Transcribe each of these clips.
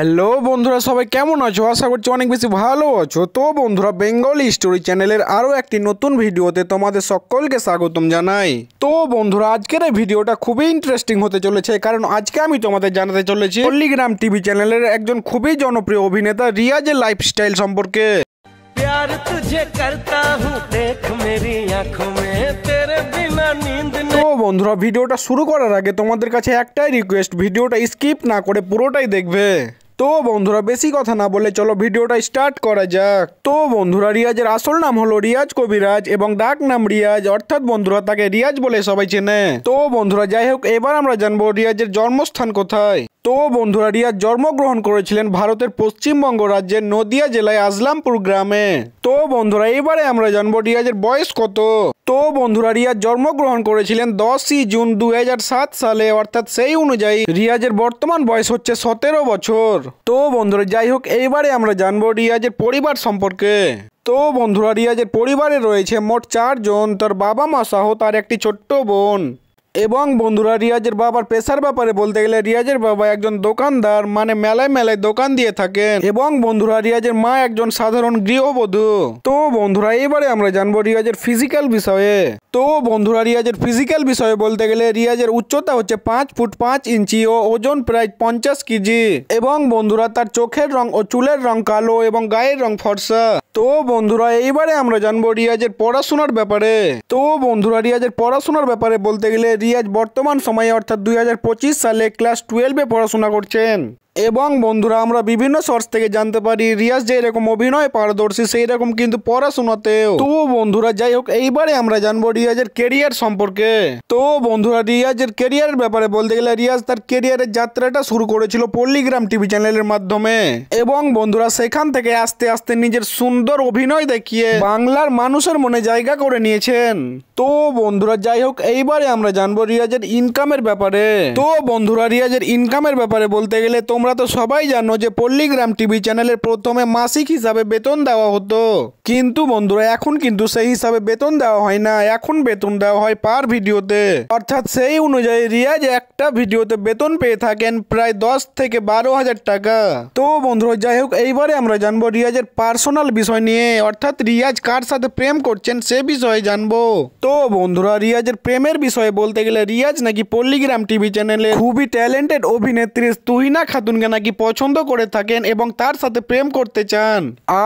Hello বন্ধুরা, সবাই কেমন আছো? আশা করছি অনেক বেশি ভালো আছো। তো বন্ধুরা, বেঙ্গলি স্টোরি চ্যানেলের আরও একটি নতুন ভিডিওতে তোমাদের সকলকে স্বাগতম জানাই। তো বন্ধুরা, আজকের এই ভিডিওটা খুবই ইন্টারেস্টিং হতে চলেছে, কারণ আজকে আমি তোমাদের জানাতে চলেছি পল্লীগ্রাম টিভি চ্যানেলের একজন খুবই জনপ্রিয় অভিনেতা রিয়াজের লাইফস্টাইল সম্পর্কে। प्यार तुझे करता हूँ देख मेरी आँखों में तेरे बिना नींद তো বন্ধুরা, ভিডিওটা শুরু করার আগে তোমাদের কাছে একটাই রিকোয়েস্ট, ভিডিওটা স্কিপ না করে পুরোটাই দেখবে। তো বন্ধুরা, বেশি কথা না বলে চলো ভিডিওটা স্টার্ট করা যাক। তো বন্ধুরা, রিয়াজের আসল নাম হলো রিয়াজ কবিরাজ এবং ডাক নাম রিয়াজ, অর্থাৎ বন্ধুরা তাকে রিয়াজ বলে সবাই চেনে। তো বন্ধুরা, যাই হোক, এবার আমরা জানবো রিয়াজের জন্মস্থান কোথায়। তো বন্ধুরা, রিয়াজ জন্মগ্রহণ করেছিলেন ভারতের পশ্চিমবঙ্গ রাজ্যের নদিয়া জেলায় আজলামপুর গ্রামে। তো বন্ধুরা, এবারে আমরা জানবো রিয়াজের বয়স কত। তো বন্ধুরা, রিয়াজ জন্মগ্রহণ করেছিলেন 10ই জুন 2007 সালে, অর্থাৎ সেই অনুযায়ী রিয়াজের বর্তমান বয়স হচ্ছে 17 বছর। তো বন্ধুরা, যাই হোক, এইবারে আমরা জানবো রিয়াজের পরিবার সম্পর্কে। তো বন্ধুরা, রিয়াজের পরিবারে রয়েছে মোট 4 জন, তার বাবা মা সহ তার একটি ছোট্ট বোন। এবং বন্ধুরা, রিয়াজের বাবার পেশার ব্যাপারে বলতে গেলে রিয়াজের বাবা একজন দোকানদার, মানে মেলায় মেলায় দোকান দিয়ে থাকেন। এবং বন্ধুরা, রিয়াজের মা একজন সাধারণ গৃহবধূ। তো বন্ধুরা, এবারে আমরা জানবো রিয়াজের ফিজিক্যাল বিষয়ে। তো বন্ধুরা, রিয়াজের ফিজিক্যাল বিষয়ে বলতে গেলে রিয়াজের উচ্চতা হচ্ছে 5 ফুট 5 ইঞ্চি ও ওজন প্রায় 50 কেজি। এবং বন্ধুরা, তার চোখের রং ও চুলের রং কালো এবং গায়ের রং ফর্সা। তো বন্ধুরা, এইবারে আমরা জানবো রিয়াজের পড়াশোনার ব্যাপারে। তো বন্ধুরা, রিয়াজের পড়াশোনার ব্যাপারে বলতে গেলে রিয়াজ বর্তমান সময়ে অর্থাৎ 2025 সালে ক্লাস 12-এ পড়াশোনা করছেন। এবং বন্ধুরা, আমরা বিভিন্ন সোর্স থেকে জানতে পারি রিয়াজ যে এরকম অভিনয় পারদর্শী, সেই রকম কিন্তু পড়াশোনাতেও। তো বন্ধুরা, যাই হোক, এইবারে আমরা জানবো রিয়াজের কেরিয়ার সম্পর্কে। তো বন্ধুরা, রিয়াজের কেরিয়ারের ব্যাপারে বলতে গেলে রিয়াজ তার কেরিয়ারের যাত্রাটা শুরু করেছিল পল্লীগ্রাম টিভি চ্যানেলের মাধ্যমে। এবং বন্ধুরা, সেখান থেকে আস্তে আস্তে নিজের সুন্দর অভিনয় দেখিয়ে বাংলার মানুষের মনে জায়গা করে নিয়েছেন। তো বন্ধুরা, যাই হোক, এইবারে আমরা জানবো রিয়াজের ইনকামের ব্যাপারে। তো বন্ধুরা, রিয়াজের ইনকামের ব্যাপারে বলতে গেলে তোমরা তো সবাই জানো যে পল্লীগ্রাম টিভি চ্যানেলের প্রথমে মাসিক হিসাবে বেতন দেওয়া হতো, কিন্তু বন্ধুরা এখন কিন্তু সেই হিসাবে বেতন দেওয়া হয় না, এখন বেতন দেওয়া হয় পার ভিডিওতে। অর্থাৎ সেই অনুযায়ী রিয়াজ একটা ভিডিওতে বেতন পেয়ে থাকেন প্রায় 10 থেকে 12,000 টাকা। তো বন্ধুরা, যাই হোক, এইবারে আমরা জানবো রিয়াজের পার্সোনাল বিষয় নিয়ে, অর্থাৎ রিয়াজ কার সাথে প্রেম করছেন সে বিষয়ে জানবো। তো বন্ধুরা, রিয়াজের প্রেমের বিষয়ে বলতে গেলে রিয়াজ নাকি পল্লীগ্রাম টিভি চ্যানেলে খুবই ট্যালেন্টেড অভিনেত্রী তুহিনা খাতুনকে নাকি পছন্দ করে থাকেন এবং তার সাথে প্রেম করতে চান।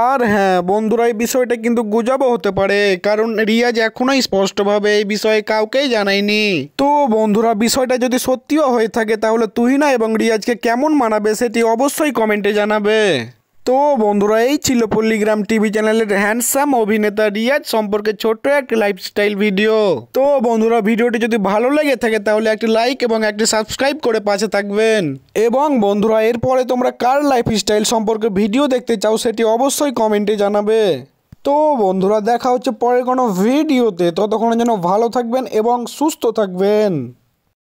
আর হ্যাঁ বন্ধুরা, এই বিষয়টা কিন্তু গুজবও হতে পারে, কারণ রিয়াজ এখনোই স্পষ্টভাবে এই বিষয়ে কাউকেই জানায়নি। তো বন্ধুরা, বিষয়টা যদি সত্যিও হয়ে থাকে তাহলে তুহিনা এবং রিয়াজকে কেমন মানাবে সেটি অবশ্যই কমেন্টে জানাবে। তো বন্ধুরা, এই ছিল পল্লীগ্রাম টিভি চ্যানেলের হ্যান্ডসাম অভিনেতা রিয়াজ সম্পর্কে ছোট্ট একটা লাইফস্টাইল ভিডিও। তো বন্ধুরা, ভিডিওটি যদি ভালো লেগে থাকে তাহলে একটি লাইক এবং একটি সাবস্ক্রাইব করে পাশে থাকবেন। এবং বন্ধুরা, এরপরে তোমরা কার লাইফস্টাইল সম্পর্কে ভিডিও দেখতে চাও সেটি অবশ্যই কমেন্টে জানাবে। তো বন্ধুরা, দেখা হচ্ছে পরে কোনো ভিডিওতে, ততক্ষণে যেন ভালো থাকবেন এবং সুস্থ থাকবেন।